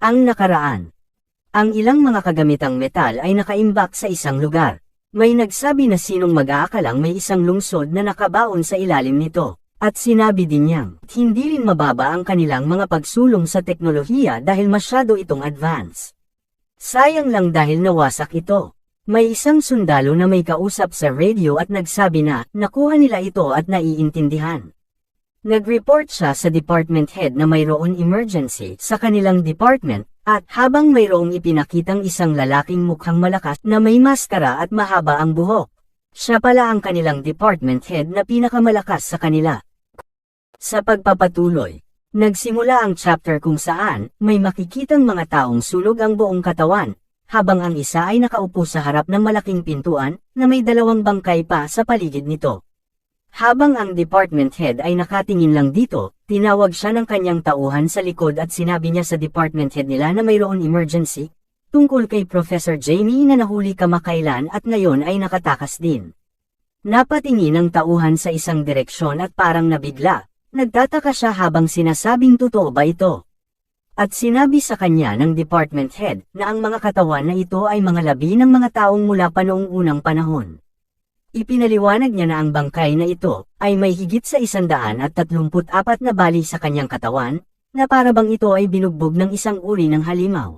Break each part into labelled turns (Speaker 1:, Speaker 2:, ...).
Speaker 1: Ang nakaraan. Ang ilang mga kagamitang metal ay nakaimbak sa isang lugar. May nagsabi na sinong mag-aakalang may isang lungsod na nakabaon sa ilalim nito. At sinabi din niyang, hindi rin mababa ang kanilang mga pagsulong sa teknolohiya dahil masyado itong advance. Sayang lang dahil nawasak ito. May isang sundalo na may kausap sa radio at nagsabi na, nakuha nila ito at naiintindihan. Nag-report siya sa department head na mayroon emergency sa kanilang department, at habang mayroong ipinakitang isang lalaking mukhang malakas na may maskara at mahaba ang buhok. Siya pala ang kanilang department head na pinakamalakas sa kanila. Sa pagpapatuloy, nagsimula ang chapter kung saan may makikitang mga taong sunog ang buong katawan, habang ang isa ay nakaupo sa harap ng malaking pintuan na may dalawang bangkay pa sa paligid nito. Habang ang department head ay nakatingin lang dito, tinawag siya ng kanyang tauhan sa likod at sinabi niya sa department head nila na mayroon emergency, tungkol kay Professor Jamie na nahuli kamakailan at ngayon ay nakatakas din. Napatingin ang tauhan sa isang direksyon at parang nabigla, nagtataka siya habang sinasabing totoo ba ito. At sinabi sa kanya ng department head na ang mga katawan na ito ay mga labi ng mga taong mula pa noong unang panahon. Ipinaliwanag niya na ang bangkay na ito ay may higit sa 134 na bali sa kanyang katawan, na parabang ito ay binugbog ng isang uri ng halimaw.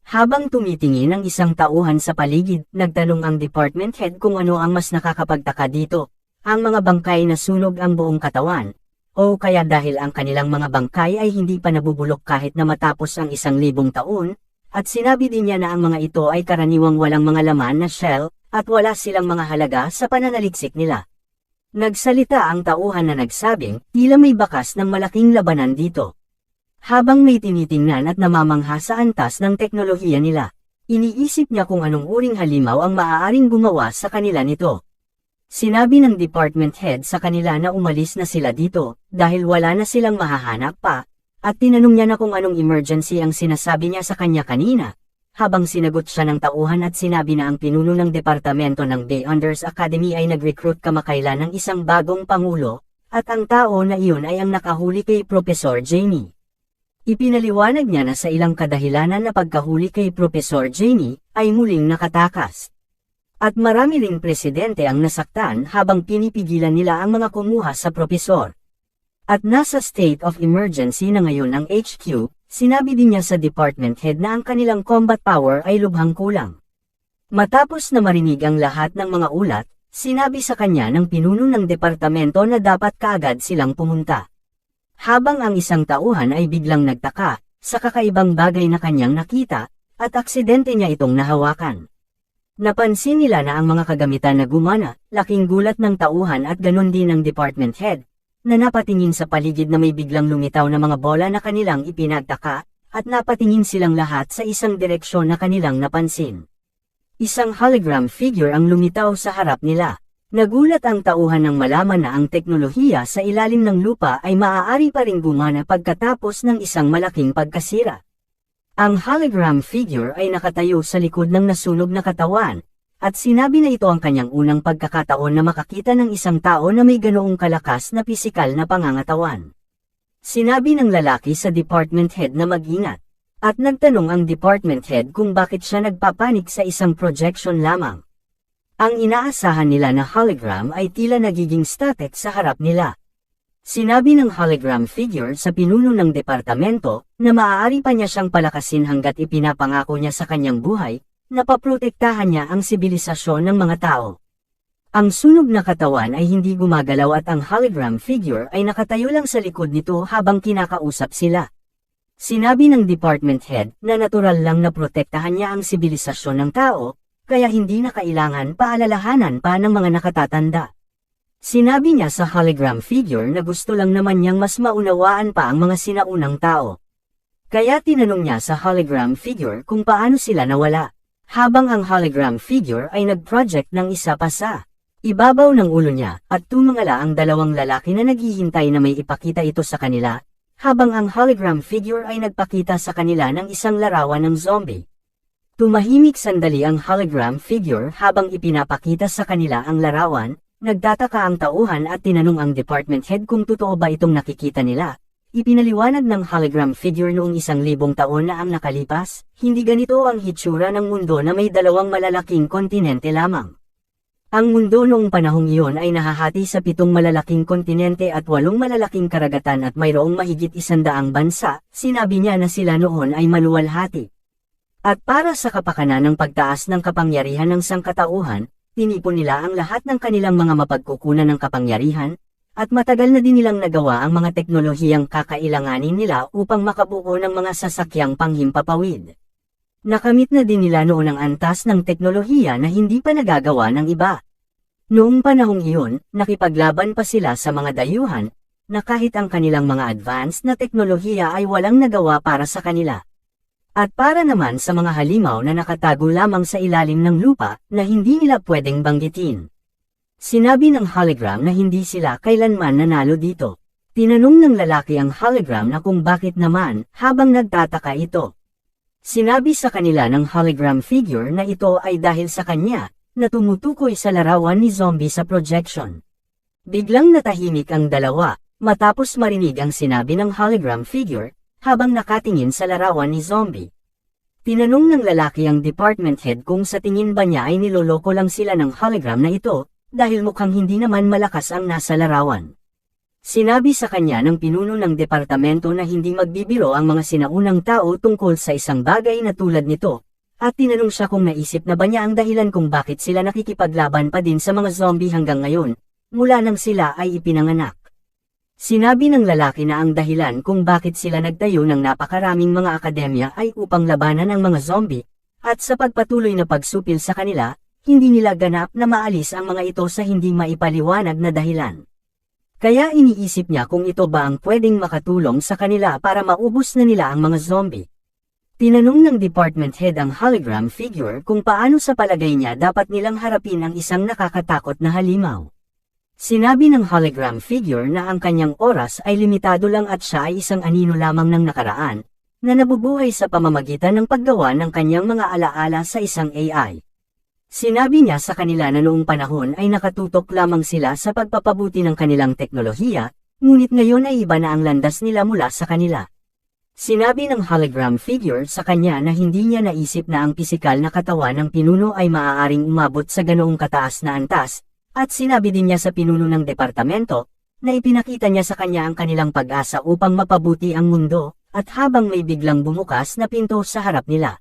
Speaker 1: Habang tumitingin ang isang tauhan sa paligid, nagtanong ang department head kung ano ang mas nakakapagtaka dito, ang mga bangkay na sunog ang buong katawan, o kaya dahil ang kanilang mga bangkay ay hindi pa nabubulok kahit na matapos ang 1,000 taon, at sinabi din niya na ang mga ito ay karaniwang walang mga laman na shell, at wala silang mga halaga sa pananaliksik nila. Nagsalita ang tauhan na nagsabing, tila may bakas ng malaking labanan dito. Habang may tinitingnan at namamangha sa antas ng teknolohiya nila, iniisip niya kung anong uring halimaw ang maaaring gumawa sa kanila nito. Sinabi ng department head sa kanila na umalis na sila dito, dahil wala na silang mahahanap pa, at tinanong niya na kung anong emergency ang sinasabi niya sa kanya kanina. Habang sinagot siya ng tauhan at sinabi na ang pinuno ng departamento ng Beyonders Academy ay nag-recruit kamakailan ng isang bagong pangulo, at ang tao na iyon ay ang nakahuli kay Professor Jamie. Ipinaliwanag niya na sa ilang kadahilanan na pagkahuli kay Professor Jamie ay muling nakatakas. At marami ring presidente ang nasaktan habang pinipigilan nila ang mga kumuha sa propesor. At nasa state of emergency na ngayon ang HQ, sinabi din niya sa department head na ang kanilang combat power ay lubhang kulang. Matapos na marinig ang lahat ng mga ulat, sinabi sa kanya ng pinuno ng departamento na dapat kaagad silang pumunta. Habang ang isang tauhan ay biglang nagtaka, sa kakaibang bagay na kanyang nakita, at aksidente niya itong nahawakan. Napansin nila na ang mga kagamitan na gumana, laking gulat ng tauhan at ganon din ng department head, na napatingin sa paligid na may biglang lumitaw na mga bola na kanilang ipinagtaka, at napatingin silang lahat sa isang direksyon na kanilang napansin. Isang hologram figure ang lumitaw sa harap nila. Nagulat ang tauhan nang malaman na ang teknolohiya sa ilalim ng lupa ay maaari pa ring gumana pagkatapos ng isang malaking pagkasira. Ang hologram figure ay nakatayo sa likod ng nasunog na katawan, at sinabi na ito ang kanyang unang pagkakataon na makakita ng isang tao na may ganoong kalakas na pisikal na pangangatawan. Sinabi ng lalaki sa department head na mag-ingat, at nagtanong ang department head kung bakit siya nagpapanik sa isang projection lamang. Ang inaasahan nila na hologram ay tila nagiging static sa harap nila. Sinabi ng hologram figure sa pinuno ng departamento na maaari pa niya siyang palakasin hanggat ipinapangako niya sa kanyang buhay, na paprotektahan niya ang sibilisasyon ng mga tao. Ang sunog na katawan ay hindi gumagalaw at ang hologram figure ay nakatayo lang sa likod nito habang kinakausap sila. Sinabi ng department head na natural lang na protektahan niya ang sibilisasyon ng tao, kaya hindi na kailangan paalalahanan pa ng mga nakatatanda. Sinabi niya sa hologram figure na gusto lang naman niyang mas maunawaan pa ang mga sinaunang tao. Kaya tinanong niya sa hologram figure kung paano sila nawala. Habang ang hologram figure ay nag-project ng isa pa sa ibabaw ng ulo niya, at tumangala ang dalawang lalaki na naghihintay na may ipakita ito sa kanila, habang ang hologram figure ay nagpakita sa kanila ng isang larawan ng zombie. Tumahimik sandali ang hologram figure habang ipinapakita sa kanila ang larawan, nagtataka ang tauhan at tinanong ang department head kung totoo ba itong nakikita nila. Ipinaliwanag ng hologram figure noong 1,000 taon na ang nakalipas, hindi ganito ang hitsura ng mundo na may dalawang malalaking kontinente lamang. Ang mundo noong panahong iyon ay nahahati sa 7 malalaking kontinente at 8 malalaking karagatan at mayroong mahigit 100 bansa, sinabi niya na sila noon ay maluwalhati. At para sa kapakanan ng pagtaas ng kapangyarihan ng sangkatauhan, tinipon nila ang lahat ng kanilang mga mapagkukunan ng kapangyarihan, at matagal na din nilang nagawa ang mga teknolohiyang kakailanganin nila upang makabuo ng mga sasakyang panghimpapawid. Nakamit na din nila noon ang antas ng teknolohiya na hindi pa nagagawa ng iba. Noong panahong iyon, nakipaglaban pa sila sa mga dayuhan, na kahit ang kanilang mga advanced na teknolohiya ay walang nagawa para sa kanila. At para naman sa mga halimaw na nakatago lamang sa ilalim ng lupa, na hindi nila pwedeng banggitin. Sinabi ng hologram na hindi sila kailanman nanalo dito. Tinanong ng lalaki ang hologram na kung bakit naman, habang nagtataka ito. Sinabi sa kanila ng hologram figure na ito ay dahil sa kanya, na tumutukoy sa larawan ni zombie sa projection. Biglang natahimik ang dalawa, matapos marinig ang sinabi ng hologram figure, habang nakatingin sa larawan ni zombie. Tinanong ng lalaki ang department head kung sa tingin ba niya ay niloloko lang sila ng hologram na ito, dahil mukhang hindi naman malakas ang nasa larawan. Sinabi sa kanya ng pinuno ng departamento na hindi magbibiro ang mga sinaunang tao tungkol sa isang bagay na tulad nito, at tinanong siya kung naisip na ba niya ang dahilan kung bakit sila nakikipaglaban pa din sa mga zombie hanggang ngayon, mula nang sila ay ipinanganak. Sinabi ng lalaki na ang dahilan kung bakit sila nagtayo ng napakaraming mga akademya ay upang labanan ang mga zombie, at sa pagpatuloy na pagsupil sa kanila, hindi nila ganap na maalis ang mga ito sa hindi maipaliwanag na dahilan. Kaya iniisip niya kung ito ba ang pwedeng makatulong sa kanila para maubos na nila ang mga zombie. Tinanong ng department head ang hologram figure kung paano sa palagay niya dapat nilang harapin ang isang nakakatakot na halimaw. Sinabi ng hologram figure na ang kanyang oras ay limitado lang at siya ay isang anino lamang ng nakaraan, na nabubuhay sa pamamagitan ng paggawa ng kanyang mga alaala sa isang AI. Sinabi niya sa kanila na noong panahon ay nakatutok lamang sila sa pagpapabuti ng kanilang teknolohiya, ngunit ngayon ay iba na ang landas nila mula sa kanila. Sinabi ng hologram figure sa kanya na hindi niya naisip na ang pisikal na katawan ng pinuno ay maaaring umabot sa ganoong kataas na antas, at sinabi din niya sa pinuno ng departamento, na ipinakita niya sa kanya ang kanilang pag-asa upang mapabuti ang mundo, at habang may biglang bumukas na pinto sa harap nila.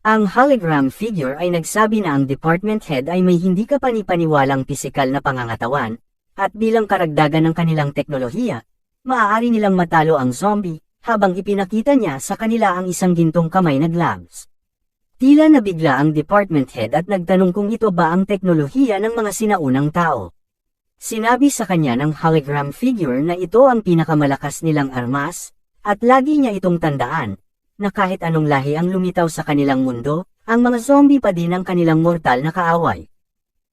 Speaker 1: Ang hologram figure ay nagsabi na ang department head ay may hindi kapani-paniwalang pisikal na pangangatawan, at bilang karagdagan ng kanilang teknolohiya, maaari nilang matalo ang zombie, habang ipinakita niya sa kanila ang isang gintong kamay na gloves. Tila nabigla ang department head at nagtanong kung ito ba ang teknolohiya ng mga sinaunang tao. Sinabi sa kanya ng hologram figure na ito ang pinakamalakas nilang armas, at lagi niya itong tandaan, na kahit anong lahi ang lumitaw sa kanilang mundo, ang mga zombie pa din ang kanilang mortal na kaaway.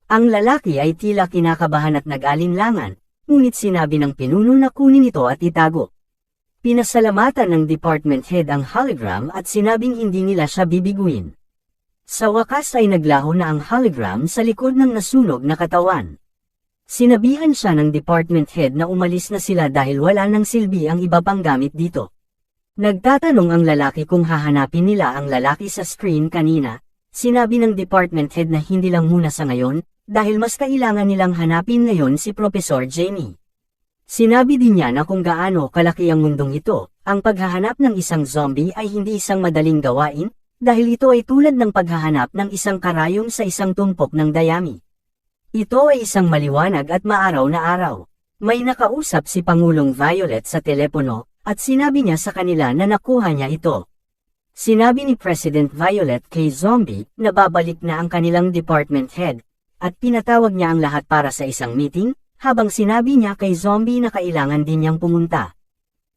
Speaker 1: Ang lalaki ay tila kinakabahan at nag-alinlangan, ngunit sinabi ng pinuno na kunin ito at itago. Pinasalamatan ng department head ang hologram at sinabing hindi nila siya bibiguin. Sa wakas ay naglaho na ang hologram sa likod ng nasunog na katawan. Sinabihan siya ng department head na umalis na sila dahil wala nang silbi ang iba pang gamit dito. Nagtatanong ang lalaki kung hahanapin nila ang lalaki sa screen kanina. Sinabi ng department head na hindi lang muna sa ngayon, dahil mas kailangan nilang hanapin ngayon si Professor Jamie. Sinabi din niya na kung gaano kalaki ang mundong ito, ang paghahanap ng isang zombie ay hindi isang madaling gawain, dahil ito ay tulad ng paghahanap ng isang karayom sa isang tumpok ng dayami. Ito ay isang maliwanag at maaraw na araw. May nakausap si Pangulong Violet sa telepono, at sinabi niya sa kanila na nakuha niya ito. Sinabi ni President Violet kay Zombie na babalik na ang kanilang department head, at pinatawag niya ang lahat para sa isang meeting, habang sinabi niya kay Zombie na kailangan din niyang pumunta.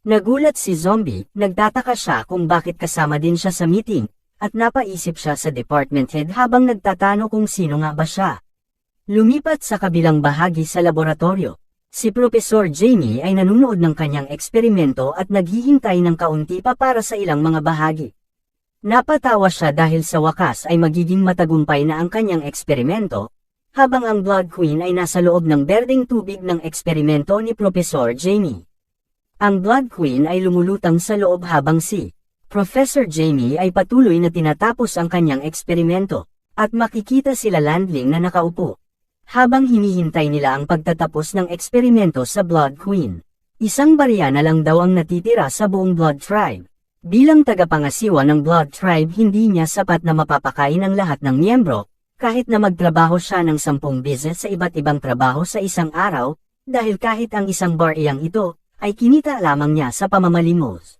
Speaker 1: Nagulat si Zombie, nagtataka siya kung bakit kasama din siya sa meeting, at napaisip siya sa department head habang nagtatano kung sino nga ba siya. Lumipat sa kabilang bahagi sa laboratorio. Si Professor Jamie ay nanunood ng kanyang eksperimento at naghihintay ng kaunti pa para sa ilang mga bahagi. Napatawa siya dahil sa wakas ay magiging matagumpay na ang kanyang eksperimento, habang ang Blood Queen ay nasa loob ng berdeng tubig ng eksperimento ni Professor Jamie. Ang Blood Queen ay lumulutang sa loob habang si Professor Jamie ay patuloy na tinatapos ang kanyang eksperimento, at makikita sila Landling na nakaupo. Habang hinihintay nila ang pagtatapos ng eksperimento sa Blood Queen, isang barya na lang daw ang natitira sa buong Blood Tribe. Bilang tagapangasiwa ng Blood Tribe, hindi niya sapat na mapapakain ang lahat ng miyembro, kahit na magtrabaho siya ng 10 beses sa iba't ibang trabaho sa isang araw, dahil kahit ang isang baryang ito, ay kinita lamang niya sa pamamalimos.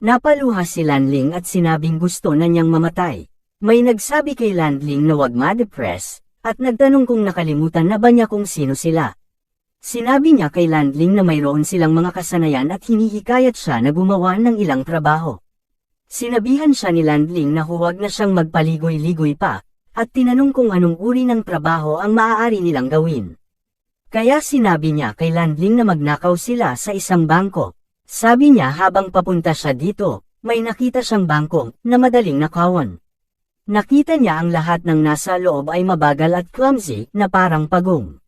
Speaker 1: Napaluha si Landling at sinabing gusto na niyang mamatay. May nagsabi kay Landling na wag ma-depress, at nagtanong kung nakalimutan na ba niya kung sino sila. Sinabi niya kay Landling na mayroon silang mga kasanayan at hinihikayat siya na gumawa ng ilang trabaho. Sinabihan siya ni Landling na huwag na siyang magpaligoy-ligoy pa, at tinanong kung anong uri ng trabaho ang maaari nilang gawin. Kaya sinabi niya kay Landling na magnakaw sila sa isang bangko. Sabi niya habang papunta siya dito, may nakita siyang bangko na madaling nakawan. Nakita niya ang lahat ng nasa loob ay mabagal at clumsy na parang pagong.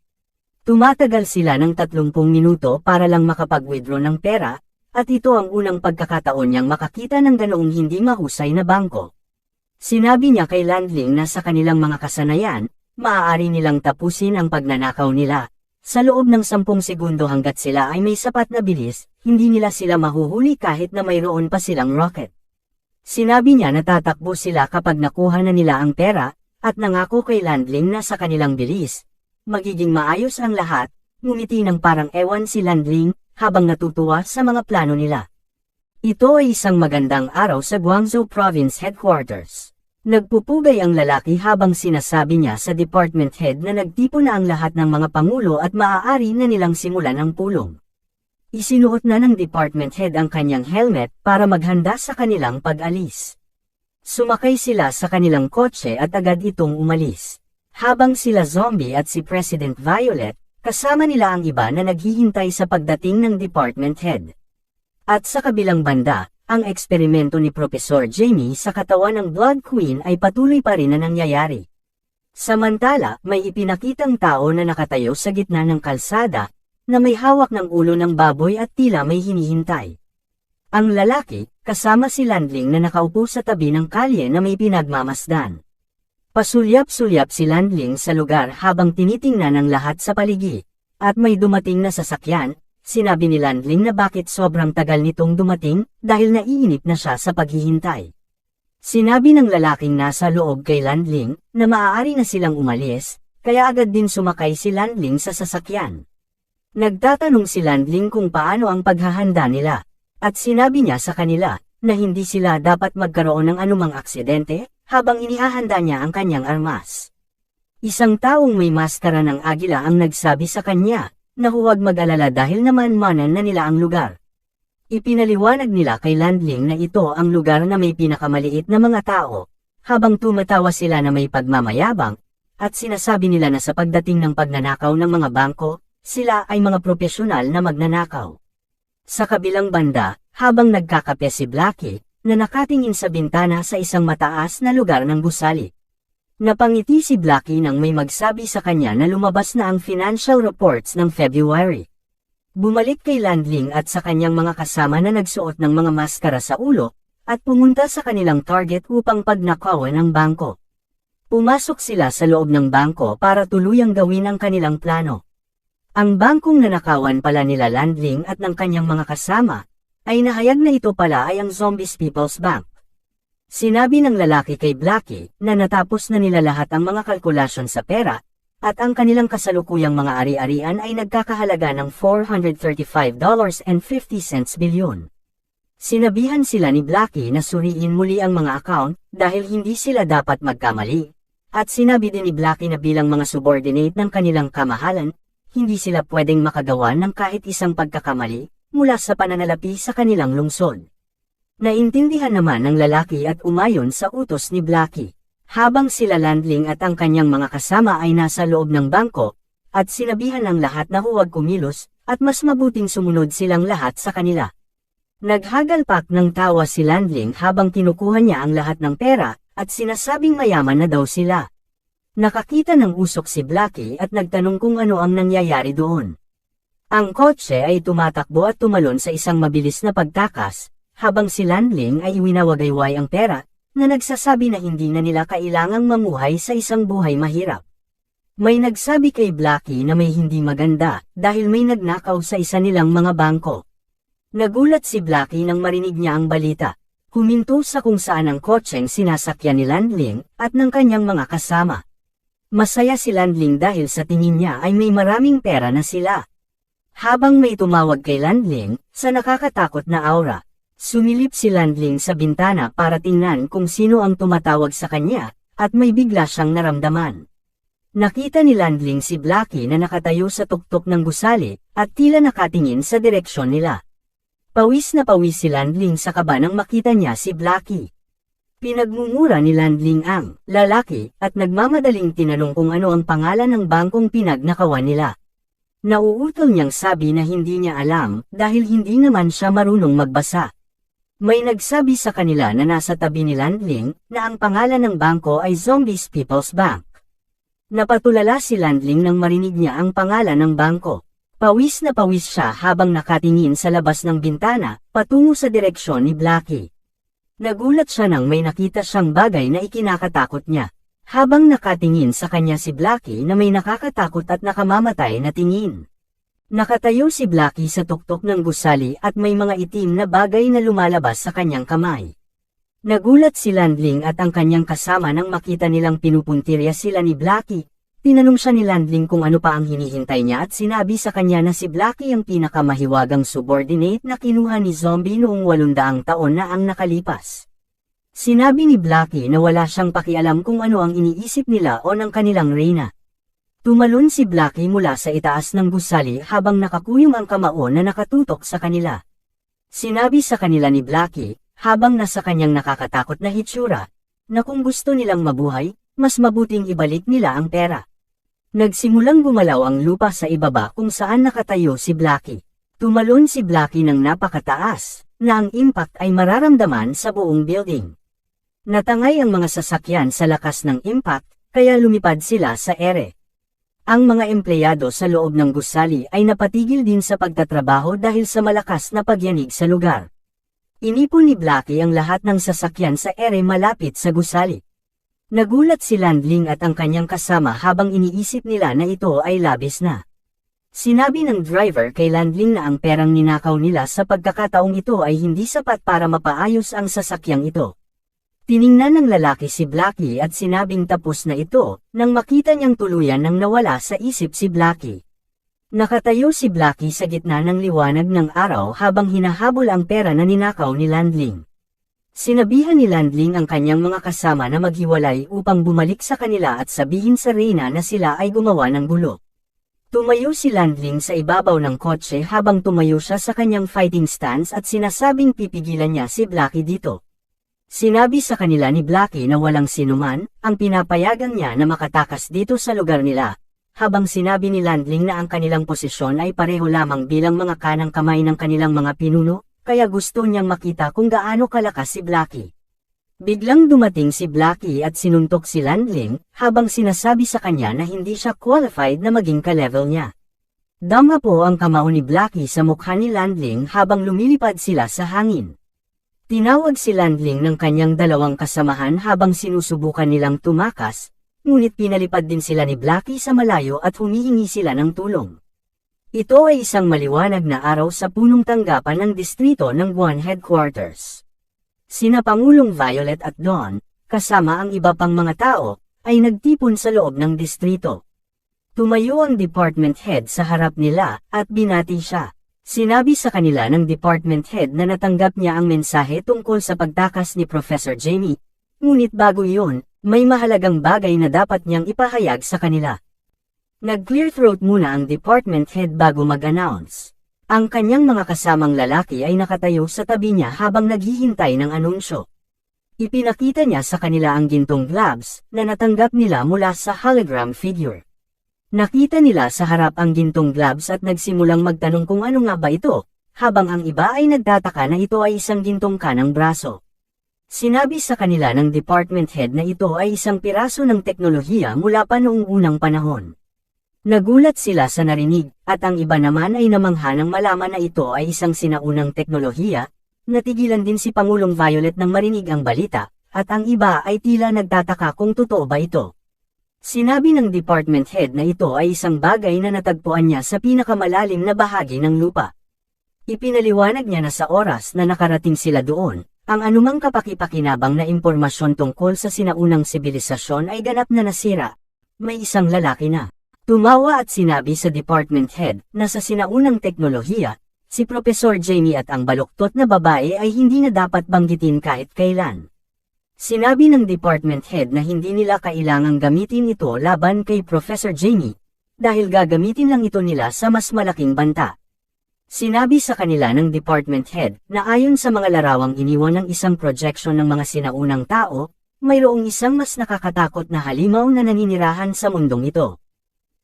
Speaker 1: Tumatagal sila ng 30 minuto para lang makapag-withdraw ng pera, at ito ang unang pagkakataon niyang makakita ng ganoong hindi mahusay na bangko. Sinabi niya kay Landling na sa kanilang mga kasanayan, maaari nilang tapusin ang pagnanakaw nila. Sa loob ng 10 segundo hanggat sila ay may sapat na bilis, hindi nila sila mahuhuli kahit na mayroon pa silang rocket. Sinabi niya na tatakbo sila kapag nakuha na nila ang pera, at nangako kay Landling na sa kanilang bilis, magiging maayos ang lahat. Ngumiti ng parang ewan si Landling, habang natutuwa sa mga plano nila. Ito ay isang magandang araw sa Guangzhou Province Headquarters. Nagpupugay ang lalaki habang sinasabi niya sa department head na nagtipo na ang lahat ng mga pangulo at maaari na nilang simulan ang pulong. Isinuot na ng department head ang kanyang helmet para maghanda sa kanilang pag-alis. Sumakay sila sa kanilang kotse at agad itong umalis. Habang sila Zombie at si President Violet, kasama nila ang iba na naghihintay sa pagdating ng department head. At sa kabilang banda, ang eksperimento ni Professor Jamie sa katawan ng Blood Queen ay patuloy pa rin na nangyayari. Samantala, may ipinakitang tao na nakatayo sa gitna ng kalsada, na may hawak ng ulo ng baboy at tila may hinihintay. Ang lalaki, kasama si Landling na nakaupo sa tabi ng kalye na may pinagmamasdan. Pasulyap-sulyap si Landling sa lugar habang tinitingnan ang lahat sa paligid, at may dumating na sasakyan. Sinabi ni Landling na bakit sobrang tagal nitong dumating, dahil naiinip na siya sa paghihintay. Sinabi ng lalaking nasa loob kay Landling, na maaari na silang umalis, kaya agad din sumakay si Landling sa sasakyan. Nagtatanong si Landling kung paano ang paghahanda nila, at sinabi niya sa kanila, na hindi sila dapat magkaroon ng anumang aksidente, habang inihahanda niya ang kanyang armas. Isang taong may maskara ng agila ang nagsabi sa kanya, na huwag mag-alala dahil naman manan na nila ang lugar. Ipinaliwanag nila kay Landling na ito ang lugar na may pinakamaliit na mga tao, habang tumatawa sila na may pagmamayabang, at sinasabi nila na sa pagdating ng pagnanakaw ng mga bangko, sila ay mga profesional na magnanakaw. Sa kabilang banda, habang nagkakape si Blackie, na nakatingin sa bintana sa isang mataas na lugar ng gusali. Napangiti si Blackie nang may magsabi sa kanya na lumabas na ang financial reports ng February. Bumalik kay Landling at sa kanyang mga kasama na nagsuot ng mga maskara sa ulo, at pumunta sa kanilang target upang pagnakawan ang bangko. Pumasok sila sa loob ng bangko para tuluyang gawin ang kanilang plano. Ang bangkong nanakawan pala nila Landling at ng kanyang mga kasama, ay nahayag na ito pala ay ang Zombies People's Bank. Sinabi ng lalaki kay Blackie na natapos na nila lahat ang mga kalkulasyon sa pera, at ang kanilang kasalukuyang mga ari-arian ay nagkakahalaga ng $435.50 bilyon. Sinabihan sila ni Blackie na suriin muli ang mga account dahil hindi sila dapat magkamali, at sinabi din ni Blackie na bilang mga subordinate ng kanilang kamahalan, hindi sila pwedeng makagawa ng kahit isang pagkakamali mula sa pananalapi sa kanilang lungsod. Naintindihan naman ng lalaki at umayon sa utos ni Blackie. Habang sila Landling at ang kanyang mga kasama ay nasa loob ng bangko, at sinabihan ng lahat na huwag kumilos, at mas mabuting sumunod silang lahat sa kanila. Naghagalpak ng tawa si Landling habang kinukuha niya ang lahat ng pera, at sinasabing mayaman na daw sila. Nakakita ng usok si Blackie at nagtanong kung ano ang nangyayari doon. Ang kotse ay tumatakbo at tumalon sa isang mabilis na pagtakas, habang si Landling ay iwinawagayway ang pera, na nagsasabi na hindi na nila kailangang mamuhay sa isang buhay mahirap. May nagsabi kay Blackie na may hindi maganda, dahil may nagnakaw sa isa nilang mga bangko. Nagulat si Blackie nang marinig niya ang balita. Huminto sa kung saan ang kotseng sinasakyan ni Landling, at ng kanyang mga kasama. Masaya si Landling dahil sa tingin niya ay may maraming pera na sila. Habang may tumawag kay Landling, sa nakakatakot na aura, sumilip si Landling sa bintana para tingnan kung sino ang tumatawag sa kanya, at may bigla siyang naramdaman. Nakita ni Landling si Blackie na nakatayo sa tuktok ng gusali, at tila nakatingin sa direksyon nila. Pawis na pawis si Landling sa kaba nang makita niya si Blackie. Pinagmumura ni Landling ang lalaki, at nagmamadaling tinanong kung ano ang pangalan ng bangkong pinagnakawan nila. Nauutol niyang sabi na hindi niya alam, dahil hindi naman siya marunong magbasa. May nagsabi sa kanila na nasa tabi ni Landling, na ang pangalan ng bangko ay Zombies People's Bank. Napatulala si Landling nang marinig niya ang pangalan ng bangko. Pawis na pawis siya habang nakatingin sa labas ng bintana, patungo sa direksyon ni Blackie. Nagulat siya nang may nakita siyang bagay na ikinakatakot niya. Habang nakatingin sa kanya si Blackie na may nakakatakot at nakamamatay na tingin. Nakatayo si Blackie sa tuktok ng gusali at may mga itim na bagay na lumalabas sa kanyang kamay. Nagulat si Landling at ang kanyang kasama nang makita nilang pinupuntirya sila ni Blackie. Tinanong siya ni Landling kung ano pa ang hinihintay niya at sinabi sa kanya na si Blackie ang pinakamahiwagang subordinate na kinuha ni Zombie noong 800 taon na ang nakalipas. Sinabi ni Blackie na wala siyang pakialam kung ano ang iniisip nila o ng kanilang reyna. Tumalon si Blackie mula sa itaas ng gusali habang nakakuyom ang kamao na nakatutok sa kanila. Sinabi sa kanila ni Blackie, habang nasa kanyang nakakatakot na hitsura, na kung gusto nilang mabuhay, mas mabuting ibalik nila ang pera. Nagsimulang gumalaw ang lupa sa ibaba kung saan nakatayo si Blackie. Tumalon si Blackie ng napakataas, na ang impact ay mararamdaman sa buong building. Natangay ang mga sasakyan sa lakas ng impact, kaya lumipad sila sa ere. Ang mga empleyado sa loob ng gusali ay napatigil din sa pagtatrabaho dahil sa malakas na pagyanig sa lugar. Inipon ni Blackie ang lahat ng sasakyan sa ere malapit sa gusali. Nagulat si Landling at ang kanyang kasama habang iniisip nila na ito ay labis na. Sinabi ng driver kay Landling na ang perang ninakaw nila sa pagkakataong ito ay hindi sapat para mapaayos ang sasakyang ito. Tiningnan ng lalaki si Blackie at sinabing tapos na ito, nang makita niyang tuluyan nang nawala sa isip si Blackie. Nakatayo si Blackie sa gitna ng liwanag ng araw habang hinahabol ang pera na ninakaw ni Landling. Sinabihan ni Landling ang kanyang mga kasama na maghiwalay upang bumalik sa kanila at sabihin sa reyna na sila ay gumawa ng gulo. Tumayo si Landling sa ibabaw ng kotse habang tumayo siya sa kanyang fighting stance at sinasabing pipigilan niya si Blackie dito. Sinabi sa kanila ni Blackie na walang sinuman, ang pinapayagan niya na makatakas dito sa lugar nila, habang sinabi ni Landling na ang kanilang posisyon ay pareho lamang bilang mga kanang kamay ng kanilang mga pinuno, kaya gusto niyang makita kung gaano kalakas si Blackie. Biglang dumating si Blackie at sinuntok si Landling, habang sinasabi sa kanya na hindi siya qualified na maging ka-level niya. Dama po ang kamao ni Blackie sa mukha ni Landling habang lumilipad sila sa hangin. Tinawag si Landling ng kanyang dalawang kasamahan habang sinusubukan nilang tumakas, ngunit pinalipad din sila ni Blackie sa malayo at humihingi sila ng tulong. Ito ay isang maliwanag na araw sa punong tanggapan ng distrito ng Guan Headquarters. Sina Pangulong Violet at Don, kasama ang iba pang mga tao, ay nagtipon sa loob ng distrito. Tumayo ang department head sa harap nila at binati siya. Sinabi sa kanila ng department head na natanggap niya ang mensahe tungkol sa pagtakas ni Professor Jamie, ngunit bago iyon, may mahalagang bagay na dapat niyang ipahayag sa kanila. Nag-clear throat muna ang department head bago mag-announce. Ang kanyang mga kasamang lalaki ay nakatayo sa tabi niya habang naghihintay ng anunsyo. Ipinakita niya sa kanila ang gintong gloves na natanggap nila mula sa hologram figure. Nakita nila sa harap ang gintong gloves at nagsimulang magtanong kung ano nga ba ito, habang ang iba ay nagtataka na ito ay isang gintong kanang braso. Sinabi sa kanila ng department head na ito ay isang piraso ng teknolohiya mula pa noong unang panahon. Nagulat sila sa narinig, at ang iba naman ay namangha nang malaman na ito ay isang sinaunang teknolohiya. Natigilan din si Pangulong Violet nang marinig ang balita, at ang iba ay tila nagtataka kung totoo ba ito. Sinabi ng department head na ito ay isang bagay na natagpuan niya sa pinakamalalim na bahagi ng lupa. Ipinaliwanag niya na sa oras na nakarating sila doon, ang anumang kapaki-pakinabang na impormasyon tungkol sa sinaunang sibilisasyon ay ganap na nasira. May isang lalaki na tumawa at sinabi sa department head na sa sinaunang teknolohiya, si Professor Jamie at ang baluktot na babae ay hindi na dapat banggitin kahit kailan. Sinabi ng department head na hindi nila kailangang gamitin ito laban kay Professor Jamie, dahil gagamitin lang ito nila sa mas malaking banta. Sinabi sa kanila ng department head na ayon sa mga larawang iniwan ng isang projection ng mga sinaunang tao, mayroong isang mas nakakatakot na halimaw na naninirahan sa mundong ito.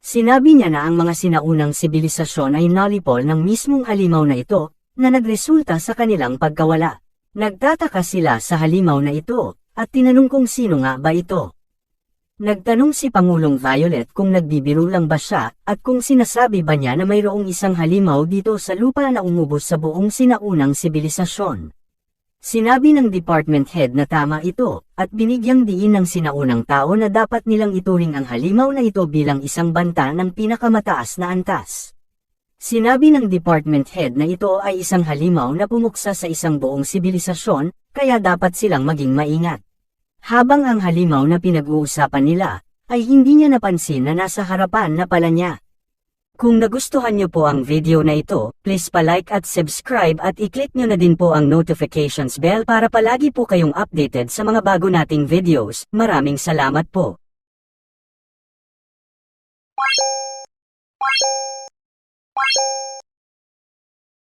Speaker 1: Sinabi niya na ang mga sinaunang sibilisasyon ay nalipol ng mismong halimaw na ito, na nagresulta sa kanilang pagkawala. Nagtataka sila sa halimaw na ito, at tinanong kung sino nga ba ito. Nagtanong si Pangulong Violet kung nagbibiro lang ba siya, at kung sinasabi ba niya na mayroong isang halimaw dito sa lupa na umubos sa buong sinaunang sibilisasyon. Sinabi ng department head na tama ito, at binigyang diin ng sinaunang tao na dapat nilang ituring ang halimaw na ito bilang isang banta ng pinakamataas na antas. Sinabi ng department head na ito ay isang halimaw na pumuksa sa isang buong sibilisasyon, kaya dapat silang maging maingat. Habang ang halimaw na pinag-uusapan nila, ay hindi niya napansin na nasa harapan na pala niya. Kung nagustuhan niyo po ang video na ito, please pa-like at subscribe at i-click niyo na din po ang notifications bell para palagi po kayong updated sa mga bago nating videos. Maraming salamat po.